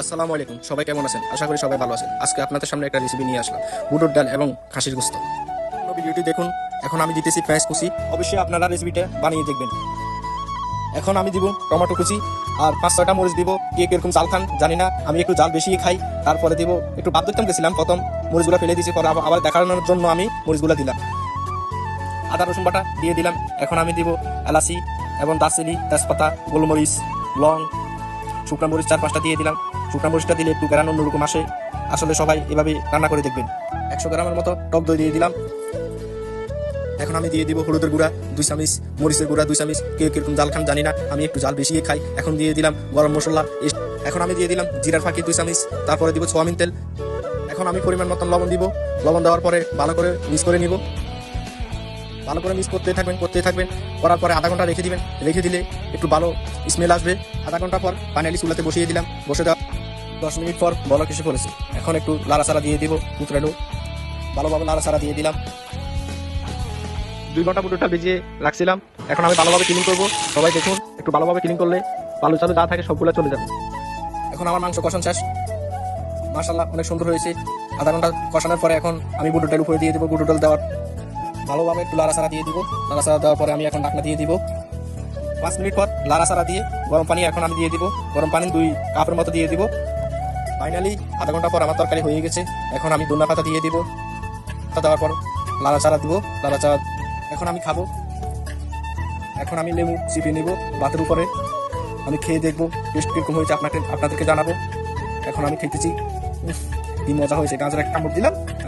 আসসালামু আলাইকুম, সবাই কেমন আছেন? আশা করি সবাই ভালো আছেন। আজকে আপনাদের সামনে একটা রেসিপি নিয়ে আসলাম, বুটের ডাল এবং খাসির গোস্ত। পুরো ভিডিওটি দেখুন। এখন আমি দিতেছি পেঁয়াজ কুচি, অবশ্যই আপনারা রেসিপিটা বানিয়ে দেখবেন। এখন আমি দিব টমেটো কুচি আর 5-6টা মরিচ দিব। কে কিরকম জাল খান জানি না, আমি একটু জাল বেশি খাই। তারপরে দিব একটু বাদ দিতাম গেছিলাম, প্রথম মরিচগুলো ফেলে দিয়েছি, পরে আবার দেখানোর জন্য আমি মরিচগুলো দিলাম। আদা রসুন বাটা দিয়ে দিলাম। এখন আমি দিব এলাচি এবং দারচিনি, তেজপাতা, গোলমরিচ, লং, শুকনো মরিচ 4-5টা দিয়ে দিলাম। শুকনো মরিচটা দিলে একটু বেড়ানো অন্যরকম আসে। আসলে সবাই এভাবে রান্না করে দেখবেন। 100 গ্রামের মতো টক দই দিয়ে দিলাম। এখন আমি দিয়ে দিব হলুদের গুঁড়া 2 চামচ, মরিচের গুঁড়া 2 চামচ। কেউ কিরকম জাল খান জানি না, আমি একটু জাল বেশি খাই। এখন দিয়ে দিলাম গরম মশলা। এখন আমি দিয়ে দিলাম জিরার ফাঁকি 2 চামচ। তারপরে দিব সোয়াবিন তেল। এখন আমি পরিমাণ মতন লবণ দিব। লবণ দেওয়ার পরে ভালো করে মিক্স করে নিব। ভালো করে মিক্স করতে থাকবেন। করার পরে আধা ঘন্টা রেখে দিবেন। রেখে দিলে একটু ভালো স্মেল আসবে। আধা ঘন্টা পর ফাইনালি চুলাতে বসিয়ে দিলাম। বসে দেওয়া 10 মিনিট পর বলক এসে পড়েছে। এখন একটু লাড়াচাড়া দিয়ে দিব। পুতরানো ভালোভাবে লাড়াচাড়া দিয়ে দিলাম। 2 ঘন্টা পুরোটা ভিজিয়ে রাখছিলাম। এখন আমি ভালোভাবে ক্লিন করবো। সবাই দেখুন, একটু ভালোভাবে ক্লিন করলে বালু চালু যা থাকে সবগুলো চলে যাবে। এখন আমার মাংস কষানো শেষ। মাশাআল্লাহ, অনেক সুন্দর হয়েছে। আধা ঘন্টা কষানোর পরে এখন আমি বুটের ডাল উপরে দিয়ে দেবো। বুটের ডাল দেওয়ার ভালোভাবে একটু লাড়াচাড়া দিয়ে দিব। লাড়াচাড়া দেওয়ার পরে আমি এখন ঢাকনা দিয়ে দিব। 5 মিনিট পর লাড়াচাড়া দিয়ে গরম পানি এখন আমি দিয়ে দিব। গরম পানি 2 কাপের মতো দিয়ে দিব। ফাইনালি আধা ঘন্টা পর আমার তরকারি হয়ে গেছে। এখন আমি ধনিয়া পাতা দিয়ে দিব। দেওয়ার পর লাড়াচাড়া দিব। লাড়াচাড়া এখন আমি খাবো। এখন আমি লেবু চিপে নিব ভাতের উপরে। আমি খেয়ে দেখবো টেস্ট কিরকম হয়েছে, আপনাদেরকে জানাবো। এখন আমি খেতেছি। কি মজা হয়েছে, গাজর একটা কামড় দিলাম।